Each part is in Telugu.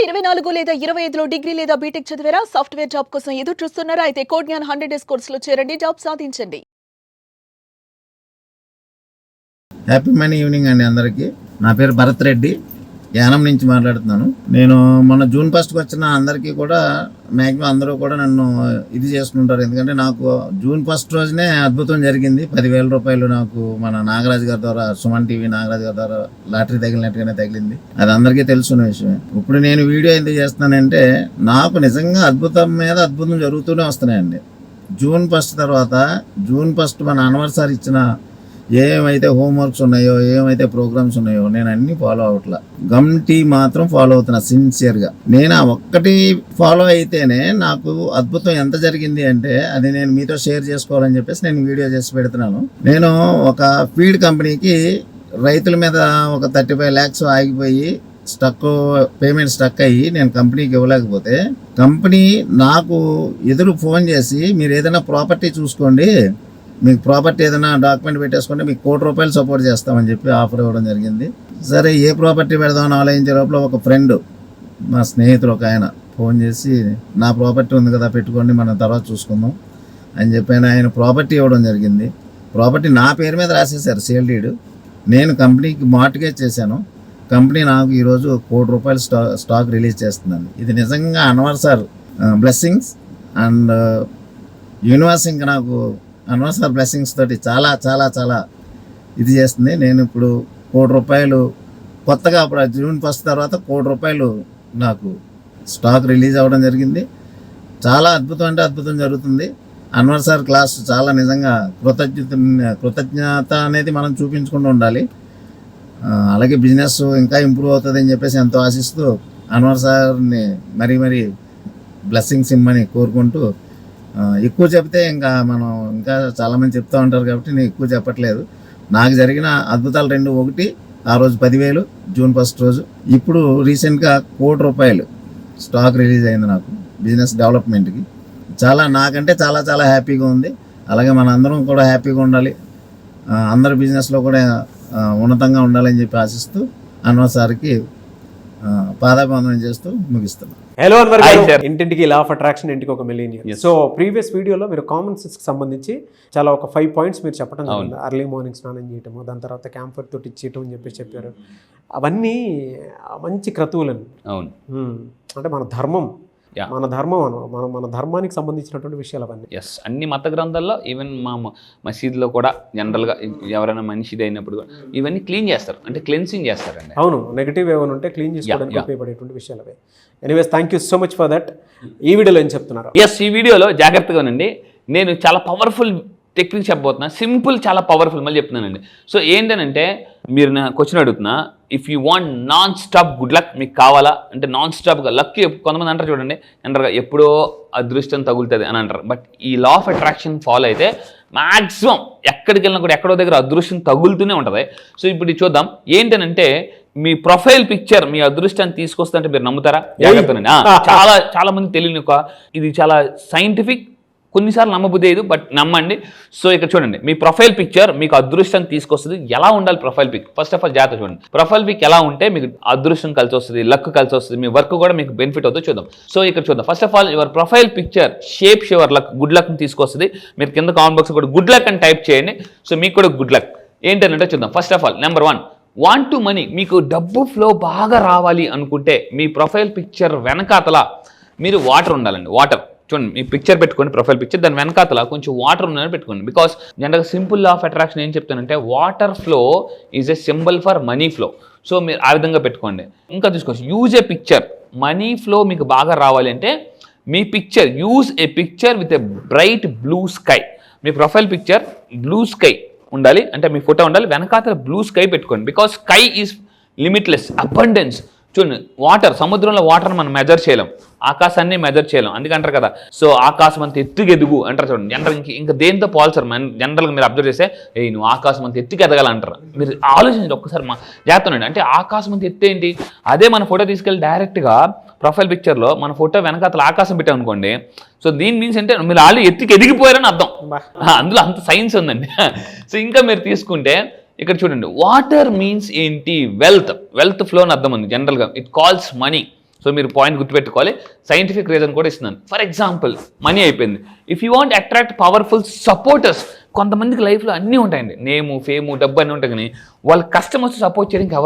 24 లేదా 25లో డిగ్రీ లేదా బీటెక్ చదివారా? సాఫ్ట్వేర్ జాబ్ కోసం ఎదురు చూస్తున్నారా? అయితే కోడ్ జ్ఞాన్ 100 డేస్ కోర్సులో చేరండి, జాబ్ సాధించండి. హ్యాపీ మనీ ఈవినింగ్ అండి అందరికీ. నా పేరు భరత్ రెడ్డి, యానం నుంచి మాట్లాడుతున్నాను. నేను మొన్న జూన్ 1st వచ్చిన అందరికీ కూడా మ్యాక్సిమం అందరూ కూడా నన్ను ఇది చేసుకుంటారు. ఎందుకంటే నాకు జూన్ 1 రోజునే అద్భుతం జరిగింది. 10,000 రూపాయలు నాకు మన నాగరాజు గారి ద్వారా, సుమన్ టీవీ నాగరాజు గారి ద్వారా లాటరీ తగిలినట్టుగానే తగిలింది. అది అందరికీ తెలుసున్న విషయమే. ఇప్పుడు నేను వీడియో ఎందుకు చేస్తున్నానంటే, నాకు నిజంగా అద్భుతం మీద అద్భుతం జరుగుతూనే వస్తున్నాయండి. జూన్ 1 తర్వాత జూన్ 1 మన అన్వర్సారి ఇచ్చిన ఏమైతే హోంవర్క్స్ ఉన్నాయో, ఏమైతే ప్రోగ్రామ్స్ ఉన్నాయో నేను అన్ని ఫాలో అవట్లా. గమ్ టీ మాత్రం ఫాలో అవుతున్నా సిన్సియర్గా. నేను ఆ ఒక్కటి ఫాలో అయితేనే నాకు అద్భుతం ఎంత జరిగింది అంటే అది నేను మీతో షేర్ చేసుకోవాలని చెప్పేసి నేను వీడియో చేసి పెడుతున్నాను. నేను ఒక ఫీడ్ కంపెనీకి రైతుల మీద ఒక 35 lakhs ఆగిపోయి పేమెంట్ స్టక్ అయ్యి నేను కంపెనీకి ఇవ్వలేకపోతే, కంపెనీ నాకు ఎదురు ఫోన్ చేసి మీరు ఏదైనా ప్రాపర్టీ చూసుకోండి, మీకు ప్రాపర్టీ ఏదైనా డాక్యుమెంట్ పెట్టేసుకుంటే మీకు ₹1 కోటి సపోర్ట్ చేస్తామని చెప్పి ఆఫర్ ఇవ్వడం జరిగింది. సరే ఏ ప్రాపర్టీ పెడదామని ఆలోచించే లోపల ఒక ఫ్రెండ్, మా స్నేహితుడు ఒక ఆయన ఫోన్ చేసి నా ప్రాపర్టీ ఉంది కదా పెట్టుకోండి, మనం తర్వాత చూసుకుందాం అని చెప్పి ఆయన ప్రాపర్టీ ఇవ్వడం జరిగింది. ప్రాపర్టీ నా పేరు మీద రాసేసారు, సేల్ డీడ్. నేను కంపెనీకి మార్ట్గేజ్ చేశాను. కంపెనీ నాకు ఈరోజు ₹1 కోటి స్టాక్ రిలీజ్ చేస్తుందండి. ఇది నిజంగా Anwar sir blessings and universe ఇంకా నాకు అన్వర్ సార్ బ్లెస్సింగ్స్ తోటి చాలా చాలా చాలా ఇది చేస్తుంది. నేను ఇప్పుడు ₹1 కోటి కొత్తగా అప్పుడు జూన్ 1 తర్వాత ₹1 కోటి నాకు స్టాక్ రిలీజ్ అవ్వడం జరిగింది. చాలా అద్భుతం అంటే అద్భుతం జరుగుతుంది. అన్వర్ సార్ క్లాస్ చాలా నిజంగా కృతజ్ఞత అనేది మనం చూపించుకుంటూ ఉండాలి. అలాగే బిజినెస్ ఇంకా ఇంప్రూవ్ అవుతుంది అని చెప్పేసి ఎంతో ఆశిస్తూ అన్వర్ సార్ని మరీ బ్లెస్సింగ్స్ ఇమ్మని కోరుకుంటూ, ఎక్కువ చెప్తే ఇంకా చాలామంది చెప్తూ ఉంటారు కాబట్టి నేను ఎక్కువ చెప్పట్లేదు. నాకు జరిగిన అద్భుతాలు రెండు. ఒకటి, ఆ రోజు 10,000 జూన్ 1 రోజు. ఇప్పుడు రీసెంట్గా ₹1 కోటి స్టాక్ రిలీజ్ అయింది నాకు బిజినెస్ డెవలప్మెంట్కి. నాకంటే చాలా చాలా హ్యాపీగా ఉంది. అలాగే మన అందరం కూడా హ్యాపీగా ఉండాలి, అందరి బిజినెస్లో కూడా ఉన్నతంగా ఉండాలని చెప్పి ఆశిస్తూ అన్వర్ సార్కి పాదాభివందనం చేస్తూ ముగిస్తున్నాను. హలో అన్వర్ గారు, ఇంటింటికి లా ఆఫ్ అట్రాక్షన్, ఇంటికి ఒక మిలీనియర్. సో ప్రీవియస్ వీడియోలో మీరు కామన్ సెన్స్కి సంబంధించి చాలా ఒక 5 points మీరు చెప్పడం జరిగింది. అర్లీ మార్నింగ్ స్నానం చేయటము, దాని తర్వాత క్యాంఫర్ తోటి ఇచ్చేయటం అని చెప్పారు. అవన్నీ మంచి క్రతువులని. అవును, అంటే మన ధర్మం మన ధర్మానికి సంబంధించినటువంటి విషయాలు అవన్నీ. ఎస్, అన్ని మత గ్రంథాల్లో, ఈవెన్ మా మసీదులో కూడా జనరల్గా ఎవరైనా మనిషిది అయినప్పుడు ఇవన్నీ క్లీన్ చేస్తారు, అంటే క్లెన్సింగ్ చేస్తారండి. అవును, నెగిటివ్ ఏమైనా ఉంటే క్లీన్ చేసుకోవడానికి ఉపయోగపడేటువంటి విషయాలు అవే. Anyways, thank you so much for that. ఈ వీడియోలో ఏం చెప్తున్నారు? ఎస్, ఈ వీడియోలో జాగ్రత్తగా ఉండండి. నేను చాలా పవర్ఫుల్ టెక్నిక్ చెప్పబోతున్నా. సింపుల్, చాలా పవర్ఫుల్. మళ్ళీ చెప్తున్నానండి. సో ఏంటంటే, మీరు నా క్వశ్చన్ అడుగుతున్నా, if you want non stop good luck మీకు కావాలా అంటే, నాన్ స్టాప్గా లక్, కొంతమంది అంటారు చూడండి, అంటారుగా ఎప్పుడో అదృష్టం తగులుతుంది అని అంటారు. బట్ ఈ లా ఆఫ్ అట్రాక్షన్ ఫాలో అయితే మ్యాక్సిమం ఎక్కడికి వెళ్ళినా కూడా ఎక్కడో దగ్గర అదృష్టం తగులుతూనే ఉంటుంది. సో ఇప్పుడు ఇది చూద్దాం. ఏంటనంటే, మీ ప్రొఫైల్ పిక్చర్ మీ అదృష్టాన్ని తీసుకొస్తుంటే మీరు నమ్ముతారా? జాగ్రత్తనండి. చాలా చాలా మంది తెలియని ఇది చాలా సైంటిఫిక్, కొన్నిసార్లు నమ్మబుద్ధి లేదు, బట్ నమ్మండి. సో ఇక్కడ చూడండి, మీ ప్రొఫైల్ పిక్చర్ మీకు అదృష్టాన్ని తీసుకొస్తుంది. ఎలా ఉండాలి profile pic? First of all జాగ్రత్త చూడండి. ప్రొఫైల్ పిక్ ఎలా ఉంటే మీకు అదృష్టం కలిసి వస్తుంది, లక్ కలిసి వస్తుంది, మీ వర్క్ కూడా మీకు బెనిఫిట్ అవుతుంది. చూద్దాం. సో ఇక్కడ చూద్దాం. First of all your profile picture shapes your luck, good luck ని తీసుకొస్తుంది. మీరు కింద కామెంట్ బాక్స్ కూడా గుడ్ లక్ అని టైప్ చేయండి. సో మీకు కూడా గుడ్ లక్ ఏంటంటే చూద్దాం. First of all number 1, want to money. మీకు డబ్బు ఫ్లో బాగా రావాలి అనుకుంటే మీ ప్రొఫైల్ పిక్చర్ వెనకాతల మీరు వాటర్ ఉండాలండి. వాటర్ చూడండి, మీ పిక్చర్ పెట్టుకోండి, ప్రొఫైల్ పిక్చర్, దాని వెనకాతల కొంచెం వాటర్ ఉందని పెట్టుకోండి. బికాస్ జనరల్గా సింపుల్ లా ఆఫ్ అట్రాక్షన్ ఏం చెప్తానంటే, water flow is a symbol for money flow. So మీరు ఆ విధంగా పెట్టుకోండి. ఇంకా తీసుకోవచ్చు, use a picture. Money flow మీకు బాగా రావాలి అంటే మీ picture, use a picture with a bright blue sky. మీ ప్రొఫైల్ పిక్చర్ బ్లూ స్కై ఉండాలి, అంటే మీ ఫోటో ఉండాలి, వెనకాతల బ్లూ స్కై పెట్టుకోండి. Because sky is limitless, abundance. చూడండి, వాటర్, సముద్రంలో వాటర్ మనం మెజర్ చేయలేం, ఆకాశాన్ని మెజర్ చేయలేం, అందుకంటారు కదా. సో ఆకాశం అంత ఎత్తుకు ఎదుగు అంటారు చూడండి. జనరల్ ఇంకా దేంతో పోల్చారు? జనరల్గా మీరు అబ్జర్వ్ చేస్తే, నువ్వు ఆకాశం అంత ఎత్తుకు ఎదగాలంటారు. మీరు ఆలోచించండి ఒక్కసారి, జాగ్రత్త. అంటే ఆకాశం అంత ఎత్తు ఏంటి? అదే మన ఫోటో తీసుకెళ్ళి డైరెక్ట్గా ప్రొఫైల్ పిక్చర్లో మన ఫోటో వెనకాతల ఆకాశం పెట్టామనుకోండి. సో దీని మీన్స్ అంటే మీరు ఆల్రెడీ ఎత్తుకి ఎదిగిపోయారని అర్థం. అందులో అంత సైన్స్ ఉందండి. సో ఇంకా మీరు తీసుకుంటే ఇక్కడ చూడండి, వాటర్ మీన్స్ ఏంటి? వెల్త్ ఫ్లో అని అర్థం ఉంది జనరల్గా. It calls money. సో మీరు పాయింట్ గుర్తుపెట్టుకోవాలి. సైంటిఫిక్ రీజన్ కూడా ఇస్తున్నాను. ఫర్ ఎగ్జాంపుల్ మనీ అయిపోయింది. If you want attract powerful supporters, కొంతమందికి లైఫ్లో అన్నీ ఉంటాయండి, నేము ఫేము డబ్బు అన్నీ ఉంటాయి, కానీ వాళ్ళ కస్టమర్స్ సపోర్ట్ చేయడానికి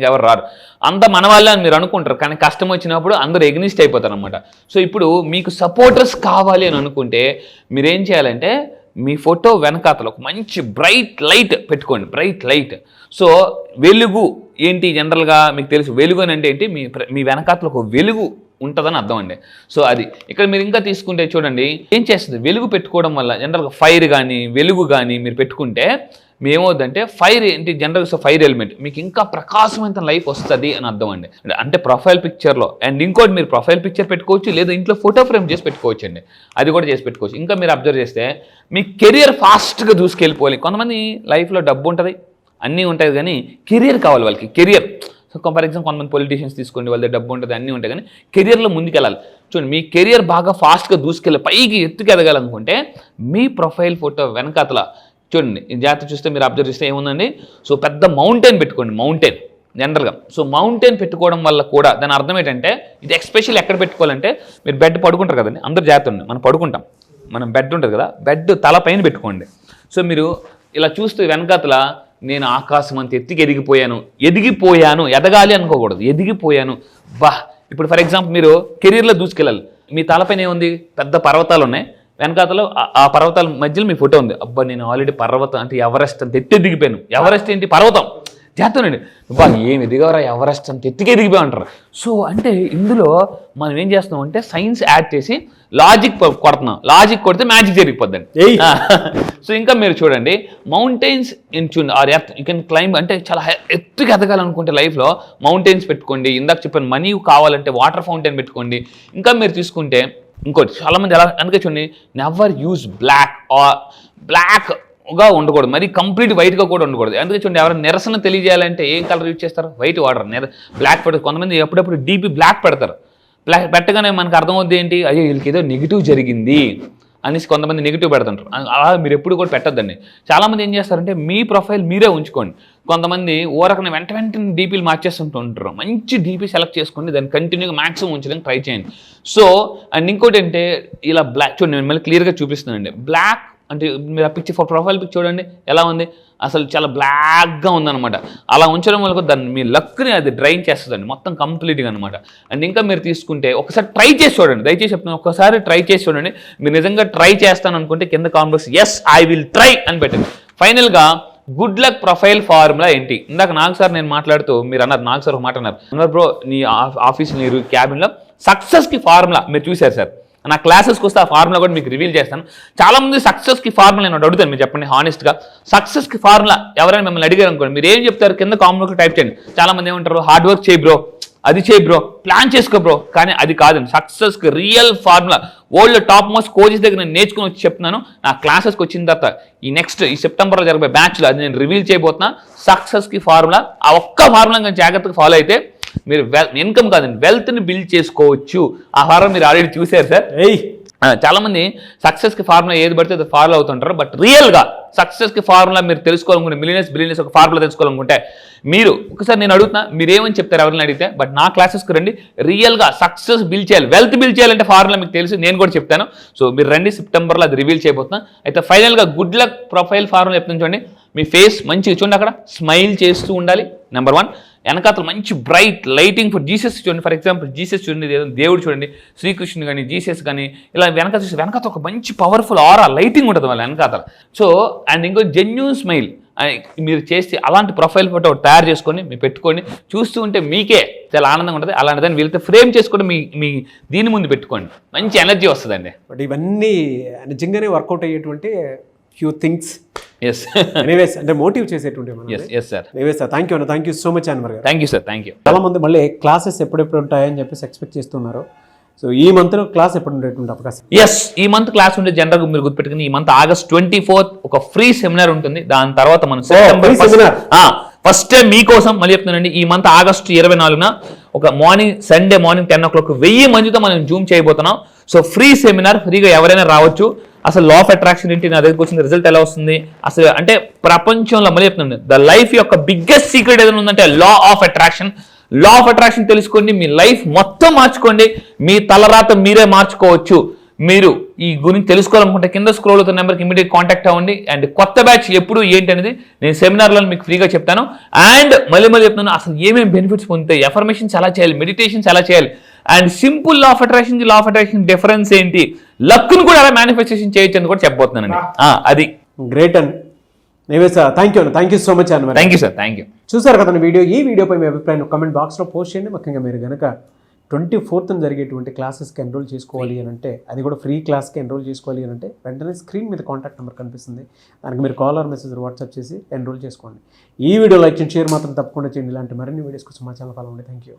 ఎవరు రారు. అంతా మన వాళ్ళే అని మీరు అనుకుంటారు, కానీ కష్టం వచ్చినప్పుడు అందరూ ఎగ్నిస్ట్ అయిపోతారు అనమాట. సో ఇప్పుడు మీకు సపోర్టర్స్ కావాలి అని అనుకుంటే మీరేం చేయాలంటే మీ ఫోటో వెనకాతలో ఒక మంచి బ్రైట్ లైట్ పెట్టుకోండి. Bright light. సో వెలుగు ఏంటి, జనరల్గా మీకు తెలుసు వెలుగు అని అంటే ఏంటి, మీ వెనకాతలో ఒక వెలుగు ఉంటుందని అర్థం అండి. సో అది ఇక్కడ మీరు ఇంకా తీసుకుంటే చూడండి ఏం చేస్తుంది, వెలుగు పెట్టుకోవడం వల్ల జనరల్గా ఫైర్ కానీ వెలుగు కానీ మీరు పెట్టుకుంటే ఏమవుతుందంటే ఫైర్ ఏంటి, జనరల్గా సో ఫైర్ ఎలిమెంట్ మీకు ఇంకా ప్రకాశవంతం లైఫ్ వస్తుంది అని అర్థం అండి. అంటే ప్రొఫైల్ పిక్చర్లో. అండ్ ఇంకోటి మీరు ప్రొఫైల్ పిక్చర్ పెట్టుకోవచ్చు, లేదా ఇంట్లో ఫోటో ఫ్రేమ్ చేసి పెట్టుకోవచ్చు అండి, అది కూడా చేసి పెట్టుకోవచ్చు. ఇంకా మీరు అబ్జర్వ్ చేస్తే మీ కెరియర్ ఫాస్ట్గా దూసుకెళ్ళిపోవాలి. కొంతమంది లైఫ్లో డబ్బు ఉంటుంది, అన్నీ ఉంటుంది, కానీ కెరియర్ కావాలి వాళ్ళకి. కెరియర్, సో ఫర్ ఎగ్జాంపుల్ కొంతమంది పొలిటీషియన్స్ తీసుకోండి, వాళ్ళ డబ్బు ఉంటుంది, అన్నీ ఉంటాయి, కానీ కెరియర్లో ముందుకెళ్ళాలి. చూడండి మీ కెరియర్ బాగా ఫాస్ట్గా దూసుకెళ్ళి పైకి ఎత్తుకు ఎదగాలనుకుంటే మీ ప్రొఫైల్ ఫోటో వెనకాతల చూడండి, ఈ జాగ్రత్త చూస్తే మీరు అబ్జర్వ్ చేస్తే ఏముందండి, సో పెద్ద మౌంటైన్ పెట్టుకోండి. మౌంటైన్ జనరల్గా సో మౌంటైన్ పెట్టుకోవడం వల్ల కూడా దాని అర్థం ఏంటంటే, ఇది ఎక్స్పెషల్ ఎక్కడ పెట్టుకోవాలంటే మీరు బెడ్ పడుకుంటారు కదండి, అందరూ జాగ్రత్త ఉంది, మనం పడుకుంటాం, మనం బెడ్ ఉంటుంది కదా, బెడ్ తల పైన పెట్టుకోండి. సో మీరు ఇలా చూస్తూ వెనకాతల నేను ఆకాశం అంత ఎదిగిపోయాను, ఎదగాలి అనుకోకూడదు, ఎదిగిపోయాను. ఇప్పుడు ఫర్ ఎగ్జాంపుల్ మీరు కెరీర్లో దూసుకెళ్ళాలి, మీ తలపైన ఏముంది, పెద్ద పర్వతాలు ఉన్నాయి, వెనకాతలో ఆ పర్వతాల మధ్యలో మీ ఫోటో ఉంది. అబ్బా నేను ఆల్రెడీ పర్వతం అంటే ఎవరెస్ట్ అంత ఎదిగిపోయాను. ఎవరెస్ట్ ఏంటి, పర్వతం. చేస్తానండి, అబ్బా ఏమి ఎదిగవరా, ఎవరెస్ట్ అంత ఎదిగిపోయి అంటారు. సో అంటే ఇందులో మనం ఏం చేస్తున్నాం అంటే సైన్స్ యాడ్ చేసి లాజిక్ కొడుతున్నాం. లాజిక్ కొడితే మ్యాజిక్ జరిగిపోద్దండి. సో ఇంకా మీరు చూడండి mountains in our earth you can climb, అంటే చాలా ఎత్తుగా ఎదగాలనుకుంటే లైఫ్లో మౌంటైన్స్ పెట్టుకోండి. ఇందాక చెప్పాను మనీ కావాలంటే వాటర్ ఫౌంటైన్ పెట్టుకోండి. ఇంకా మీరు తీసుకుంటే ఇంకోటి చాలామంది ఎలా అందుకే చూడండి, నెవర్ యూజ్ బ్లాక్గా ఉండకూడదు, మరి కంప్లీట్ వైట్గా కూడా ఉండకూడదు. అందుకే చూడండి ఎవరైనా నిరసన తెలియజేయాలంటే ఏం కలర్ యూజ్ చేస్తారు, వైట్ వాడరు. బ్లాక్ పెడతారు. కొంతమంది ఎప్పుడప్పుడు డీపీ బ్లాక్ పెడతారు. బ్లాక్ పెట్టగానే మనకు అర్థమవుద్ది ఏంటి, అయ్యో వీళ్ళకి ఏదో నెగిటివ్ జరిగింది అనేసి కొంతమంది నెగిటివ్ పెడుతుంటారు. అలా మీరు ఎప్పుడు కూడా పెట్టొద్దండి. చాలామంది ఏం చేస్తారంటే మీ ప్రొఫైల్ మీరే ఉంచుకోండి. కొంతమంది ఓరకన వెంటనే డీపీలు మార్చేస్తుంటూ ఉంటారు. మంచి డీపీ సెలెక్ట్ చేసుకోండి, దాన్ని కంటిన్యూగా మ్యాక్సిమం ఉంచడానికి ట్రై చేయండి. సో అండ్ ఇంకోటి అంటే ఇలా బ్లాక్ చూడండి, నేను మళ్ళీ క్లియర్గా చూపిస్తున్నానండి. బ్లాక్ అంటే మీరు ఆ పిక్చర్ ప్రొఫైల్ పిక్ చూడండి ఎలా ఉంది, అసలు చాలా బ్లాక్గా ఉందన్నమాట. అలా ఉంచడం వల్ల దాన్ని మీ లక్ని అది డ్రైన్ చేస్తుందండి మొత్తం కంప్లీట్గా అనమాట. అండ్ ఇంకా మీరు తీసుకుంటే ఒకసారి ట్రై చేసి చూడండి, దయచేసి చెప్తున్నాను, ఒకసారి ట్రై చేసి చూడండి. మీరు నిజంగా ట్రై చేస్తాను అనుకుంటే కింద comments yes I will try అని పెట్టండి. ఫైనల్గా గుడ్ లక్ ప్రొఫైల్ ఫార్ములా ఏంటి, ఇందాక నాగ్ సార్ నేను మాట్లాడుతూ మీరు అన్నారు, నాగ్ సార్ ఒక మాట అన్నారు, బ్రో నీ ఆఫీస్ మీరు క్యాబిన్లో సక్సెస్కి ఫార్ములా మీరు చూశారు సార్, నా క్లాసెస్కి వస్తే ఆ ఫార్ములా కూడా మీకు రివీల్ చేస్తాను. చాలామంది సక్సెస్కి ఫార్ములా నేను అడుగుతాను, మీరు చెప్పండి హానెస్ట్గా సక్సెస్కి ఫార్ములా ఎవరైనా మిమ్మల్ని అడిగారు అనుకోండి, మీరు ఏం చెప్తారు కింద కామెంట్లోకి టైప్ చేయండి. చాలామంది ఏమంటారు, హార్డ్ వర్క్ చేయి బ్రో, అది చేయి బ్రో, ప్లాన్ చేసుకో బ్రో, కానీ అది కాదండి సక్సెస్కి real formula. World top most coaches దగ్గర నేను నేర్చుకుని వచ్చి చెప్తున్నాను. నా క్లాసెస్కి వచ్చిన తర్వాత ఈ సెప్టెంబర్లో జరిగే బ్యాచ్లో అది నేను రివీల్ చేయబోతున్నా. సక్సెస్కి ఫార్ములా, ఆ ఒక్క ఫార్ములా కానీ జాగ్రత్తగా ఫాలో అయితే మీరు ఇన్కమ్ కాదండి వెల్త్ని బిల్డ్ చేసుకోవచ్చు. ఆ ఫార్ములా మీరు ఆల్రెడీ చూశారు సార్. చాలామంది సక్సెస్కి ఫార్ములా ఏది పడితే అది ఫాలో అవుతుంటారు. బట్ రియల్గా సక్సెస్కి ఫార్ములా మీరు తెలుసుకోవాలనుకుంటే బిలియనర్స్ ఒక ఫార్ములా తెలుసుకోవాలనుకుంటే మీరు ఒకసారి నేను అడుగుతున్నా, మీరు ఏమని చెప్తారు ఎవరిని అడిగితే, బట్ నా క్లాసెస్కి రండి. రియల్గా సక్సెస్ బిల్డ్ చేయాలి, వెల్త్ బిల్డ్ చేయాలంటే ఫార్ములా మీకు తెలుసు, నేను కూడా చెప్తాను. సో మీరు రండి, సెప్టెంబర్లో అది రివీల్ చేయబోతున్నా. అయితే ఫైనల్గా గుడ్ లక్ ప్రొఫైల్ ఫార్ములా చెప్తాను చూడండి. మీ ఫేస్ మంచిగా చూడండి, అక్కడ స్మైల్ చేస్తూ ఉండాలి నెంబర్ 1. వెనకాతలు మంచి బ్రైట్ లైటింగ్ ఫర్ జీసస్ చూడండి. ఫర్ ఎగ్జాంపుల్ జీసస్ చూడండి, దేవుడు చూడండి, శ్రీకృష్ణుడు కానీ జీసస్ కానీ ఇలా వెనకాల ఒక మంచి పవర్ఫుల్ ఆరా లైటింగ్ ఉంటుంది వాళ్ళ వెనకాతల. సో అండ్ ఇంకో జెన్యూన్ స్మైల్ మీరు చేసి అలాంటి ప్రొఫైల్ ఫోటో తయారు చేసుకొని మీరు పెట్టుకోండి. చూస్తూ ఉంటే మీకే చాలా ఆనందంగా ఉంటుంది. అలాంటి దాన్ని వీళ్ళతో ఫ్రేమ్ చేసుకొని మీ దీని ముందు పెట్టుకోండి, మంచి ఎనర్జీ వస్తుందండి. బట్ ఇవన్నీ నిజంగానే వర్కౌట్ అయ్యేటువంటి ఫ్యూ థింగ్స్. ఎస్ ఎనీవేస్ అంటే మోటివ్ చేసేటువంటి. Yes sir. Anyways sir, thank you so much Anwar గారు. Thank you sir, thank you. చాలా మంది మళ్ళీ క్లాసెస్ ఎప్పుడెప్పుడు ఉంటాయని చెప్పేసి ఎక్స్పెక్ట్ చేస్తున్నారు. సో ఈ మంత్లో క్లాస్ ఎప్పుడు ఉండేటువంటి అవకాశం? ఎస్, ఈ మంత్ క్లాస్ ఉండే జనరల్గా మీరు గుర్తుపెట్టుకుని ఈ మంత్ August 24th ఒక ఫ్రీ సెమినార్ ఉంటుంది. దాని తర్వాత మనం ఫస్ట్ టైం మీకోసం మళ్ళీ చెప్తున్నానండి, ఈ మంత్ August 24న ఒక సండే మార్నింగ్ 10 o'clock 1000 మందితో మనం జూమ్ చేయబోతున్నాం. సో ఫ్రీ సెమినార్, ఫ్రీగా ఎవరైనా రావచ్చు. అసలు లా ఆఫ్ అట్రాక్షన్ ఏంటి, నా దగ్గరికి వచ్చిన రిజల్ట్ ఎలా వస్తుంది, అసలు అంటే ప్రపంచంలో మళ్ళీ చెప్తున్నాను ద లైఫ్ యొక్క బిగ్గెస్ట్ సీక్రెట్ ఏదైనా ఉందంటే law of attraction. Law of attraction తెలుసుకోండి, మీ లైఫ్ మొత్తం మార్చుకోండి, మీ తలరాత మీరే మార్చుకోవచ్చు. మీరు ఈ గురించి తెలుసుకోవాలనుకుంటే కింద స్క్రోల్ అవుతున్న నెంబర్కి ఇమీడియట్ కాంటాక్ట్ అవ్వండి. అండ్ కొత్త బ్యాచ్ ఎప్పుడు ఏంటి అనేది నేను సెమినార్లో మీకు ఫ్రీగా చెప్తాను. అండ్ మళ్ళీ చెప్తాను అసలు ఏమేమి బెనిఫిట్స్ పొందుతాయి, ఎఫర్మేషన్స్ ఎలా చేయాలి, మెడిటేషన్స్ ఎలా చేయాలి, and simple law of attraction law of attraction difference ఏంటి, లక్ను కూడా ఎలా మేనిఫెస్టేషన్ చేయొచ్చు అని కూడా చెప్పబోతున్నానండి. అది గ్రేట్ అండి. Anyway sir, thank you so much అన్న. Thank you sir, thank you. చూసారు కదా వీడియో. ఈ వీడియోపై మీ అభిప్రాయం కామెంట్ బాక్స్లో పోస్ట్ చేయండి. ముఖ్యంగా మీరు కనుక 24th జరిగేటువంటి క్లాసెస్కి ఎన్రోల్ చేసుకోవాలి అని అంటే, అది కూడా ఫ్రీ క్లాస్కి ఎన్రోల్ చేసుకోవాలి అని అంటే వెంటనే స్క్రీన్ మీద కాంటాక్ట్ నెంబర్ కనిపిస్తుంది, దానికి మీరు కాల్ ఆర్ మెసేజ్ వాట్సాప్ చేసి ఎన్రోల్ చేసుకోండి. ఈ వీడియో లైక్ చేయండి, షేర్ మాత్రం తప్పకుండా చేయండి. ఇలాంటి మరిన్ని వీడియోస్ కోసం మా ఛానల్ ఫాలో అవ్వండి. Thank you.